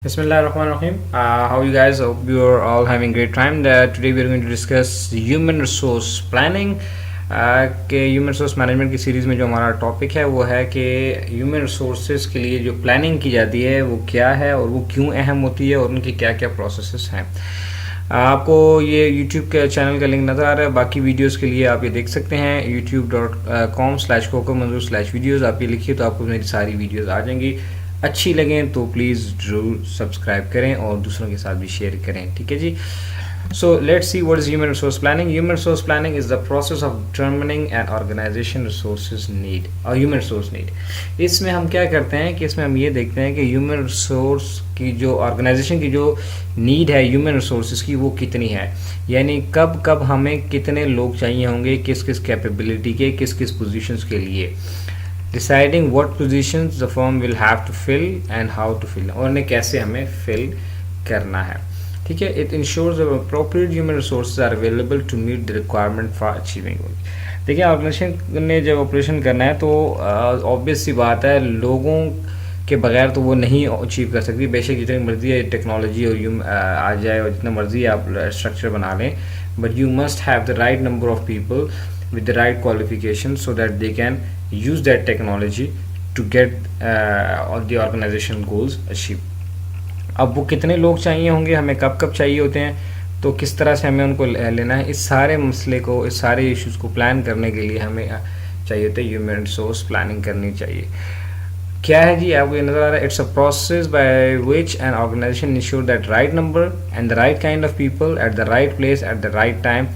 Bismillahirrahmanirrahim. How you guys? Hope you are all having great time. Today we are going to discuss human resource planning. कि human resource management की series में जो हमारा topic है वो है कि ह्यूमन रिसोर्सेज के लिए जो प्लानिंग की जाती है वो क्या है और वो क्यों अहम होती है और उनकी क्या क्या प्रोसेसेस हैं। आपको ये यूट्यूब के चैनल का लिंक नज़र आ रहा है। बाकी वीडियोस के लिए आप ये देख सकते हैं youtube.com/cocomanzoor/videos। आप ये लिखिए तो आपको मेरी सारी वीडियोस आ जाएंगी। अच्छी लगें तो प्लीज़ ज़रूर सब्सक्राइब करें और दूसरों के साथ भी शेयर करें, ठीक है जी। So let's see what is human resource planning. Human resource planning is the process of determining an organization resources need और ह्यूमन रिसोर्स नीड। इसमें हम क्या करते हैं कि इसमें हम ये देखते हैं कि ह्यूमन रिसोर्स की जो ऑर्गेनाइजेशन की जो नीड है ह्यूमन रिसोर्सेज की वो कितनी है, यानी कब कब हमें कितने लोग चाहिए होंगे, किस किस कैपेबिलिटी के, किस किस पोजीशंस के लिए। Deciding what positions the firm will have to fill and how to fill, और उन्हें कैसे हमें फिल करना है, ठीक है। It ensures appropriate human resources are available to meet the requirement for achieving. देखिए, ऑर्गेनाइजेशन ने जब ऑपरेशन करना है तो ऑब्वियस सी बात है लोगों के बगैर तो वो नहीं अचीव कर सकती। बेशक जितनी मर्जी है टेक्नोलॉजी और आ जाए और जितना मर्जी आप स्ट्रक्चर बना लें, but you must have the right number of people with the right qualifications so that they can use that technology to get all the organization goals achieved. अब वो कितने लोग चाहिए होंगे, हमें कब कब चाहिए होते हैं, तो किस तरह से हमें उनको लेना है, इस सारे मसले को, इस सारे इश्यूज को प्लान करने के लिए हमें चाहिए होता है ह्यूमन रिसोर्स प्लानिंग करनी चाहिए। क्या है जी, आपको ये नज़र आ रहा है, it's a process by which an organization ensure that right number and the right kind of people at the right place at the right time,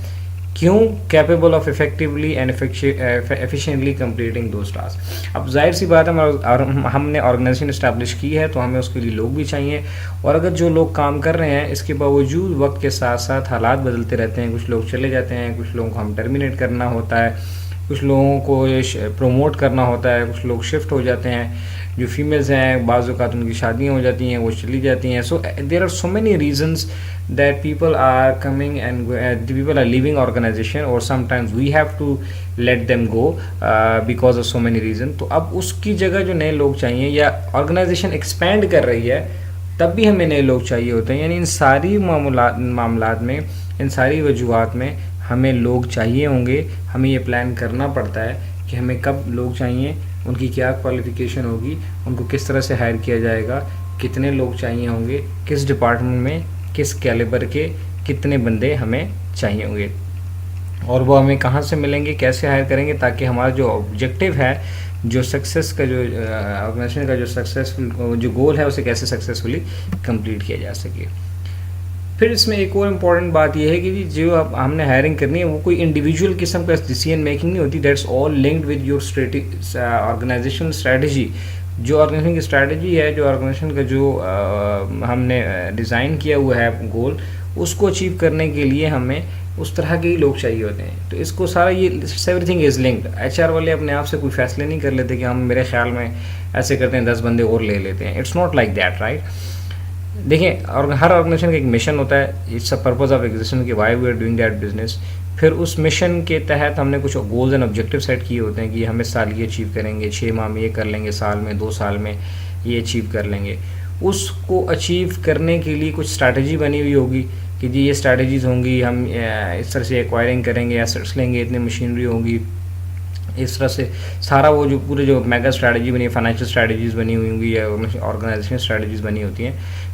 क्यों, capable of effectively and efficiently completing those task. अब जाहिर सी बात है हमने organisation establish की है तो हमें उसके लिए लोग भी चाहिए, और अगर जो लोग काम कर रहे हैं इसके बावजूद वक्त के साथ साथ हालात बदलते रहते हैं, कुछ लोग चले जाते हैं, कुछ लोगों को हम टर्मिनेट करना होता है, कुछ लोगों को प्रमोट करना होता है, कुछ लोग शिफ्ट हो जाते हैं। जो फीमेल्स हैं बाज़ औक़ात उनकी शादियाँ हो जाती हैं, वो चली जाती हैं। So there are so many reasons that people are coming and the people are leaving organization, or sometimes we have to let them go because of so many reasons। तो अब उसकी जगह जो नए लोग चाहिए, या ऑर्गेनाइजेशन एक्सपेंड कर रही है तब भी हमें नए लोग चाहिए होते हैं। यानी इन सारी मामलात में, इन सारी वजूहात में हमें लोग चाहिए होंगे। हमें ये प्लान करना पड़ता है कि हमें कब लोग चाहिए, उनकी क्या क्वालिफिकेशन होगी, उनको किस तरह से हायर किया जाएगा, कितने लोग चाहिए होंगे, किस डिपार्टमेंट में, किस कैलिबर के कितने बंदे हमें चाहिए होंगे, और वो हमें कहाँ से मिलेंगे, कैसे हायर करेंगे, ताकि हमारा जो ऑब्जेक्टिव है, जो सक्सेस का, जो ऑर्गेनाइजेशन का जो सक्सेसफुल जो गोल है, उसे कैसे सक्सेसफुली कंप्लीट किया जा सके। फिर इसमें एक और इम्पॉर्टेंट बात यह है कि जो अब हमने हायरिंग करनी है वो कोई इंडिविजुअल किस्म का डिसीजन मेकिंग नहीं होती। That's all linked with your organization strategy. जो ऑर्गेनाइजेशन की स्ट्रैटेजी है, जो ऑर्गेनाइजेशन का जो हमने डिज़ाइन किया हुआ है गोल, उसको अचीव करने के लिए हमें उस तरह के ही लोग चाहिए होते हैं। तो इसको सारा ये एवरीथिंग इज़ लिंक्ड। एचआर वाले अपने आप से कोई फैसले नहीं कर लेते कि हम मेरे ख्याल में ऐसे करते हैं 10 बंदे और ले लेते हैं। It's not like that, right. देखें, और हर ऑर्गेनाइजेशन का एक मिशन होता है, it's a purpose of existence कि why we are doing that business. फिर उस मिशन के तहत हमने कुछ गोल्स एंड ऑब्जेक्टिव सेट किए होते हैं कि हम इस साल ये अचीव करेंगे, 6 माह में ये कर लेंगे, साल में 2 साल में ये अचीव कर लेंगे। उसको अचीव करने के लिए कुछ स्ट्रैटेजी बनी हुई होगी कि जी ये स्ट्रैटेजीज़ होंगी, हम इस तरह से एक्वायरिंग करेंगे, एसेट्स लेंगे, इतनी मशीनरी होगी, इस तरह से सारा वो जो पूरे जो मेगा स्ट्रैटेजी बनी है, फाइनेंशियल स्ट्रैटेजीज़ बनी हुई होंगी या ऑर्गेनाइजेशन स्ट्रैटेजीज़ बनी होती हैं।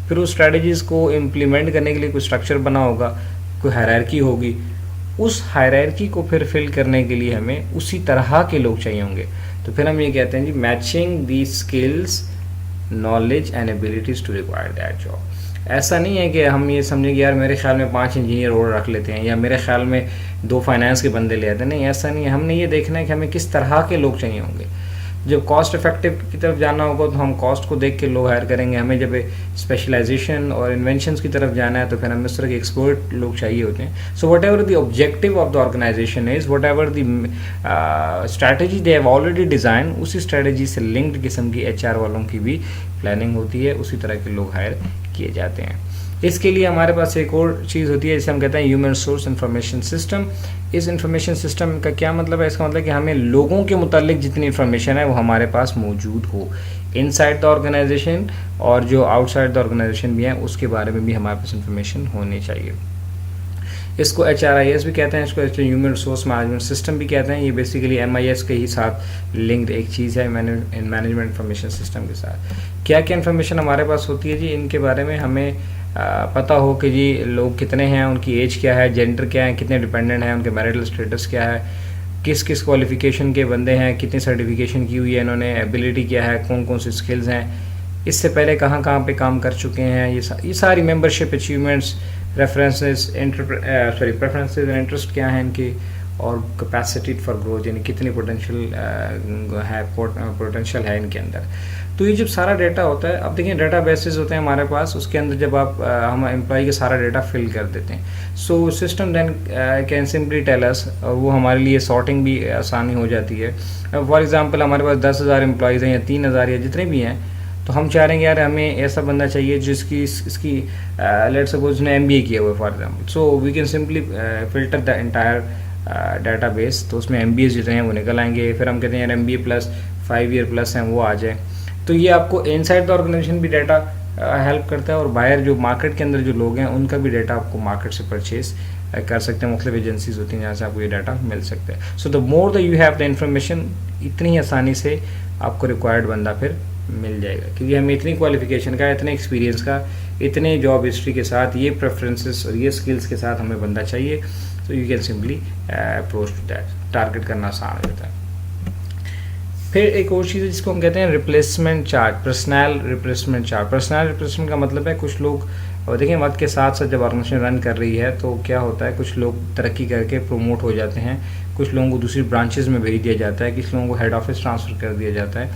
फिर उस स्ट्रैटेजीज़ को इम्प्लीमेंट करने के लिए कोई स्ट्रक्चर बना होगा, कोई हायरार्की होगी। उस हायरार्की को फिर फिल करने के लिए हमें उसी तरह के लोग चाहिए होंगे। तो फिर हम ये कहते हैं जी, matching the skills, knowledge and abilities to require that job. ऐसा नहीं है कि हम ये समझें कि यार मेरे ख्याल में 5 इंजीनियर और रख लेते हैं, या मेरे ख्याल में 2 फाइनेंस के बंदे ले आते हैं। नहीं, ऐसा नहीं है। हमने ये देखना है कि हमें किस तरह के लोग चाहिए होंगे। जब कॉस्ट इफेक्टिव की तरफ जाना होगा तो हम कॉस्ट को देख के लोग हायर करेंगे। हमें जब स्पेशलाइजेशन और इन्वेंशंस की तरफ जाना है तो फिर हमें इस तरह के एक्सपर्ट लोग चाहिए होते हैं। So whatever the objective of the organization is, whatever the strategy they have already design, उसी स्ट्रैटेजी से लिंक्ड किस्म की एचआर वालों की भी प्लानिंग होती है, उसी तरह के लोग हायर किए जाते हैं। इसके लिए हमारे पास एक और चीज़ होती है जिसे हम कहते हैं ह्यूमन रिसोर्स इंफॉर्मेशन सिस्टम। इस इंफॉर्मेशन सिस्टम का क्या मतलब है? इसका मतलब कि हमें लोगों के मुतालिक जितनी इन्फॉर्मेशन है वो हमारे पास मौजूद हो। इनसाइड द ऑर्गेनाइजेशन और जो आउटसाइड द ऑर्गेनाइजेशन भी है उसके बारे में भी हमारे पास इंफॉर्मेशन होनी चाहिए। इसको HRIS भी कहते हैं, इसको ह्यूमन रिसोर्स मैनेजमेंट सिस्टम भी कहते हैं। ये बेसिकली MIS के ही साथ लिंक्ड एक चीज़ है मैनेजमेंट इंफॉर्मेशन सिस्टम के साथ। क्या क्या इन्फॉर्मेशन हमारे पास होती है जी, इनके बारे में हमें पता हो कि जी लोग कितने हैं, उनकी एज क्या है, जेंडर क्या है, कितने डिपेंडेंट हैं, उनके मैरिटल स्टेटस क्या है, किस किस क्वालिफिकेशन के बंदे हैं, कितनी सर्टिफिकेशन की हुई है इन्होंने, एबिलिटी क्या है, कौन कौन सी स्किल्स हैं, इससे पहले कहाँ कहाँ पे काम कर चुके हैं, ये सारी membership achievements, preferences and interest क्या है इनकी, और कैपेसिटी फॉर ग्रोथ यानी कितनी पोटेंशियल है इनके अंदर। तो ये जब सारा डेटा होता है, अब देखिए डाटा बेसिस होते हैं हमारे पास, उसके अंदर जब आप हम एम्प्लॉय के सारा डेटा फिल कर देते हैं, so system then can simply tell us, और वो हमारे लिए सॉर्टिंग भी आसानी हो जाती है। फॉर एग्जांपल हमारे पास 10,000 एम्प्लॉयज़ हैं या 3,000 या जितने भी हैं, तो हम चाह रहे हैं यार हमें ऐसा बंदा चाहिए जिसकी इसकी लेट सपोज उसने MBA किया हुआ for example, so we can simply filter the entire database, तो उसमें MBA जितने हैं वो निकल आएंगे। फिर हम कहते हैं यार MBA प्लस 5 ईयर प्लस हैं वो आ जाए। तो ये आपको इनसाइड द ऑर्गेनाइजेशन भी डाटा हेल्प करता है, और बाहर जो मार्केट के अंदर जो लोग हैं उनका भी डाटा आपको मार्केट से परचेज कर सकते हैं। मुख्तलिफ एजेंसीज होती हैं जहाँ से आपको ये डाटा मिल सकता है। So the more the you have the information, इतनी आसानी से आपको रिक्वायर्ड बंदा फिर मिल जाएगा, क्योंकि हमें इतनी क्वालिफिकेशन का, इतने एक्सपीरियंस का, इतने जॉब हिस्ट्री के साथ, ये प्रेफरेंसेस और ये स्किल्स के साथ हमें बंदा चाहिए। तो you can simply approach to that, target करना आसान हो जाता है। फिर एक और चीज़ है जिसको हम कहते हैं replacement chart, personal replacement chart. Personal replacement का मतलब है कुछ लोग, और देखिए वक्त के साथ साथ जब ऑर्गेनाइजेशन रन कर रही है तो क्या होता है, कुछ लोग तरक्की करके प्रोमोट हो जाते हैं, कुछ लोगों को दूसरी ब्रांचेस में भेज दिया जाता है, कुछ लोगों को हेड ऑफिस ट्रांसफ़र कर दिया जाता है,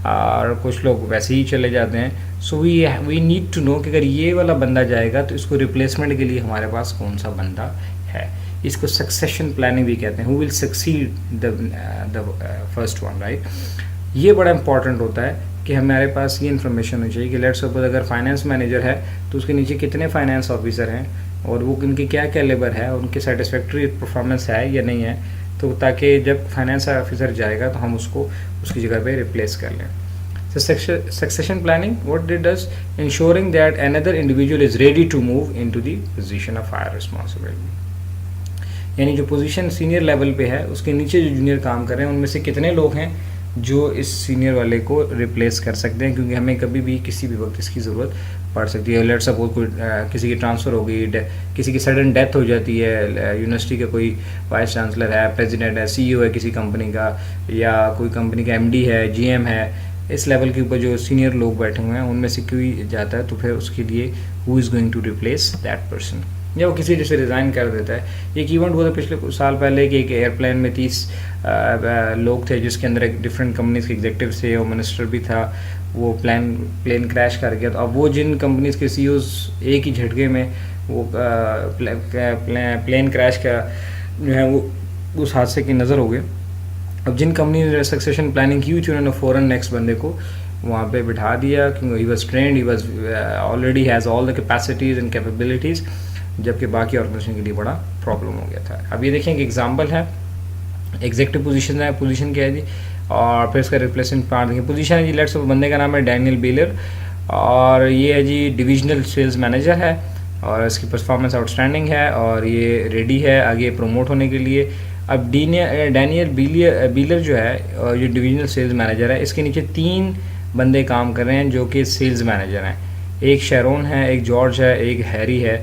और कुछ लोग वैसे ही चले जाते हैं। So we need to know कि अगर ये वाला बंदा जाएगा तो इसको रिप्लेसमेंट के लिए हमारे पास कौन सा बंदा है। इसको सक्सेशन प्लानिंग भी कहते हैं, who will succeed the first one, right. ये बड़ा इंपॉर्टेंट होता है कि हमारे पास ये इन्फॉर्मेशन होनी चाहिए कि लेट्स सपोज अगर फाइनेंस मैनेजर है तो उसके नीचे कितने फाइनेंस ऑफिसर हैं और वो उनकी क्या क्या लेबर है, उनकी सेटिस्फैक्ट्री परफॉर्मेंस है या नहीं है, तो ताकि जब फाइनेंस ऑफिसर जाएगा तो हम उसको उसकी जगह पे रिप्लेस कर लें। Succession planning what it does, ensuring that another individual is ready to move into the position of higher responsibility, यानी जो पोजीशन सीनियर लेवल पे है उसके नीचे जो जूनियर काम कर रहे हैं उनमें से कितने लोग हैं जो इस सीनियर वाले को रिप्लेस कर सकते हैं, क्योंकि हमें कभी भी किसी भी वक्त इसकी ज़रूरत पड़ सकती है। लेट सपोज कोई किसी की ट्रांसफ़र हो गई, किसी की सडन डेथ हो जाती है, यूनिवर्सिटी का कोई वाइस चांसलर है, प्रेसिडेंट है, CEO है किसी कंपनी का, या कोई कंपनी का MD है, GM है, इस लेवल के ऊपर जो सीनियर लोग बैठे हुए हैं उनमें से कोई जाता है तो फिर उसके लिए who is going to replace that person, या वो किसी जैसे रिज़ाइन कर देता है। एक इवेंट हुआ था पिछले कुछ साल पहले कि एक एयरप्लेन में 30 लोग थे जिसके अंदर एक डिफरेंट कंपनीज के एग्जीक्यूटिव थे और मिनिस्टर भी था, वो प्लेन क्रैश कर गया। तो अब वो जिन कंपनीज के CEOs एक ही झटके में वो प्लेन क्रैश का जो है वो उस हादसे की नज़र हो गए। अब जिन कंपनी ने सक्सेशन प्लानिंग की हुई थी उन्होंने फ़ौरन नेक्स्ट बंदे को वहाँ पे बिठा दिया, क्योंकि he was trend, he was already has all the capacities and capabilities, जबकि बाकी ऑर्गेनाइजेशन के लिए बड़ा प्रॉब्लम हो गया था। अब ये देखें एक एग्जांपल है, एग्जीक्यूटिव पोजीशन है, पोजीशन क्या है जी, और फिर इसका रिप्लेसमेंट पार्ट देखिए। पोजीशन है जी, लेट्स बंदे का नाम है डैनियल बीलर, और ये है जी डिविजनल सेल्स मैनेजर है, और इसकी परफॉर्मेंस आउटस्टैंडिंग है और ये रेडी है आगे प्रमोट होने के लिए। अब डैनियल बीलर जो है और ये डिविजनल सेल्स मैनेजर है, इसके नीचे 3 बंदे काम कर रहे हैं जो कि सेल्स मैनेजर हैं, एक शेरोन है, एक जॉर्ज है, एक हैरी है।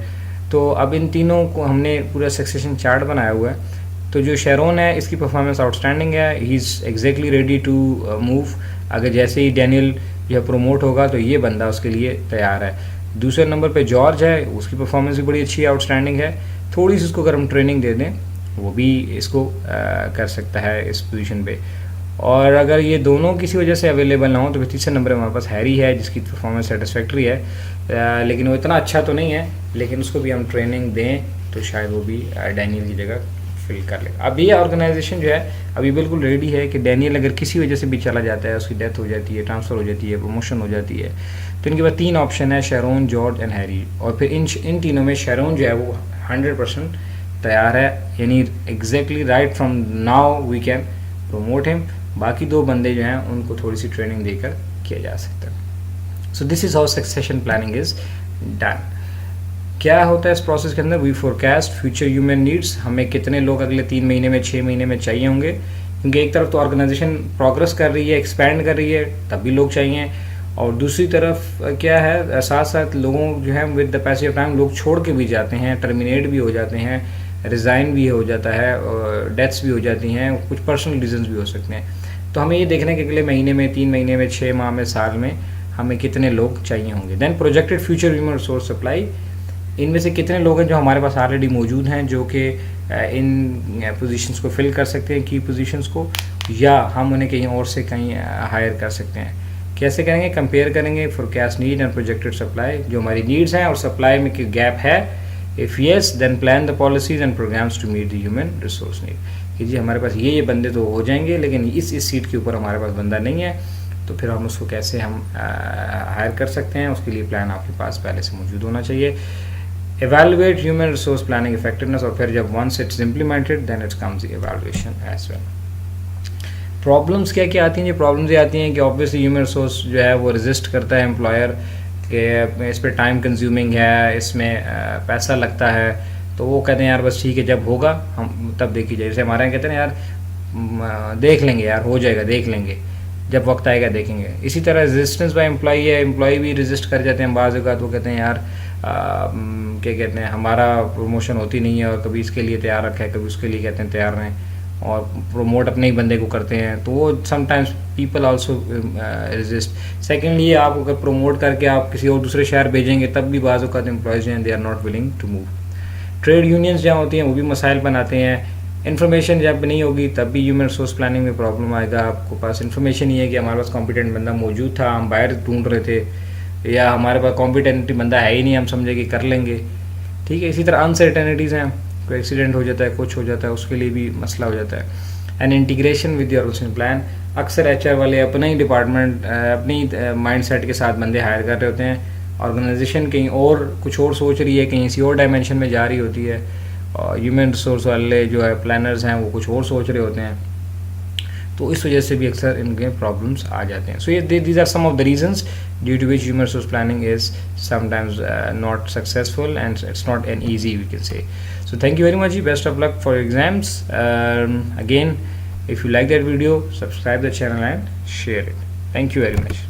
तो अब इन तीनों को हमने पूरा सक्सेशन चार्ट बनाया हुआ है। तो जो शेरोन है इसकी परफॉर्मेंस आउटस्टैंडिंग है, he is exactly ready to move, अगर जैसे ही डैनियल यह प्रमोट होगा तो ये बंदा उसके लिए तैयार है। दूसरे नंबर पे जॉर्ज है, उसकी परफॉर्मेंस भी बड़ी अच्छी आउटस्टैंडिंग है, थोड़ी सी उसको अगर हम ट्रेनिंग दे दें वो भी इसको कर सकता है इस पोजीशन पे। और अगर ये दोनों किसी वजह से अवेलेबल ना हो तो फिर तीसरे नंबर हमारे पास हैरी है जिसकी परफॉर्मेंस सेटिस्फैक्ट्री है, लेकिन वो इतना अच्छा तो नहीं है, लेकिन उसको भी हम ट्रेनिंग दें तो शायद वो भी डैनियल की जगह फिल कर लेगा। अब ये ऑर्गेनाइजेशन जो है अभी बिल्कुल रेडी है कि डैनियल अगर किसी वजह से भी चला जाता है, उसकी डेथ हो जाती है, ट्रांसफ़र हो जाती है, प्रमोशन हो जाती है, तो इनके पास 3 ऑप्शन है, शेरोन, जॉर्ज एंड हैरी। और फिर इन तीनों में शेरोन जो है वो 100% तैयार है, यानी exactly right from now we can promote him. बाकी 2 बंदे जो हैं उनको थोड़ी सी ट्रेनिंग देकर किया जा सकता है. So this is how succession planning is done. क्या होता है इस प्रोसेस के अंदर? We forecast future human needs. हमें कितने लोग अगले 3 महीने में, 6 महीने में चाहिए होंगे, क्योंकि एक तरफ तो ऑर्गेनाइजेशन प्रोग्रेस कर रही है, एक्सपैंड कर रही है, तब भी लोग चाहिए, और दूसरी तरफ क्या है, साथ साथ लोगों जो है with the passage of time लोग छोड़ के भी जाते हैं, टर्मिनेट भी हो जाते हैं, रिज़ाइन भी हो जाता है, डेथ्स भी हो जाती हैं, कुछ पर्सनल रीजंस भी हो सकते हैं. तो हमें ये देखना है कि अगले महीने में, 3 महीने में, 6 माह में, साल में हमें कितने लोग चाहिए होंगे. Then projected future human resource supply. इनमें से कितने लोग हैं जो हमारे पास ऑलरेडी मौजूद हैं, जो कि इन पोजीशंस को फिल कर सकते हैं, की पोजीशंस को, या हम उन्हें कहीं और से कहीं हायर कर सकते हैं. कैसे करेंगे? कंपेयर करेंगे forecast need and projected supply. जो हमारी नीड्स हैं और सप्लाई में कोई गैप है, if yes then plan the policies and programs to meet the human resource need. कि जी हमारे पास ये बंदे तो हो जाएंगे, लेकिन इस सीट के ऊपर हमारे पास बंदा नहीं है, तो फिर हम उसको कैसे हम हायर कर सकते हैं, उसके लिए प्लान आपके पास पहले से मौजूद होना चाहिए. Evaluate human resource planning effectiveness, और फिर जब once it's implemented then it comes the evaluation as well. Problems क्या क्या आती हैं? ये प्रॉब्लम्स ये आती हैं कि ऑब्वियसली ह्यूमन रिसोर्स जो है वो रेजिस्ट करता है एम्प्लॉयर के, इस पर टाइम कंज्यूमिंग है, इसमें पैसा लगता है, तो वो कहते हैं यार बस ठीक है, जब होगा हम तब देखी जाए. जैसे हमारे यहाँ कहते हैं यार देख लेंगे, यार हो जाएगा, देख लेंगे, जब वक्त आएगा देखेंगे. इसी तरह रेजिस्टेंस बाय एम्प्लॉई है, एम्प्लॉई भी रेजिस्ट कर जाते हैं बाज़ औक़ात. वो कहते हैं यार क्या कहते हैं, हमारा प्रमोशन होती नहीं है, और कभी इसके लिए तैयार रखा है, कभी उसके लिए कहते हैं तैयार रहें, और प्रमोट अपने ही बंदे को करते हैं, तो वो sometimes people also resist. Secondly, आप अगर प्रमोट करके आप किसी और दूसरे शहर भेजेंगे, तब भी बाज़ औक़ात एम्प्लॉयज़ हैं they are not willing to move. Trade unions जहाँ होती हैं वो भी मसाइल बनाते हैं. इन्फॉर्मेशन जब नहीं होगी तब भी ह्यूमन रिसोर्स प्लानिंग में प्रॉब्लम आएगा. आपको पास इन्फॉर्मेशन ही है कि हमारे पास कॉम्पिटेंट बंदा मौजूद था, हम बाहर ढूंढ रहे थे, या हमारे पास कॉम्पिटेंट बंदा है ही नहीं, हम समझे कि कर लेंगे, ठीक है. इसी तरह अनसर्टेनिटीज़ हैं, कोई एक्सीडेंट हो जाता है, कुछ हो जाता है, उसके लिए भी मसला हो जाता है. And integration with your organization plan. अक्सर एचआर वाले अपना ही डिपार्टमेंट, अपनी माइंड सेट के साथ बंदे हायर कर रहे होते हैं, ऑर्गेनाइजेशन कहीं और कुछ और सोच रही है, कहीं किसी और डायमेंशन में जा रही होती है, और ह्यूमन रिसोर्स वाले जो है प्लानर्स हैं वो कुछ और सोच रहे होते हैं, तो इस वजह से भी अक्सर इनके प्रॉब्लम्स आ जाते हैं. सो ये these are some of the reasons due to which human resource planning is sometimes not successful and it's not an easy, we can say. So thank you very much. Best of luck for your exams. Again, if you like that video, subscribe the channel and share it. Thank you very much.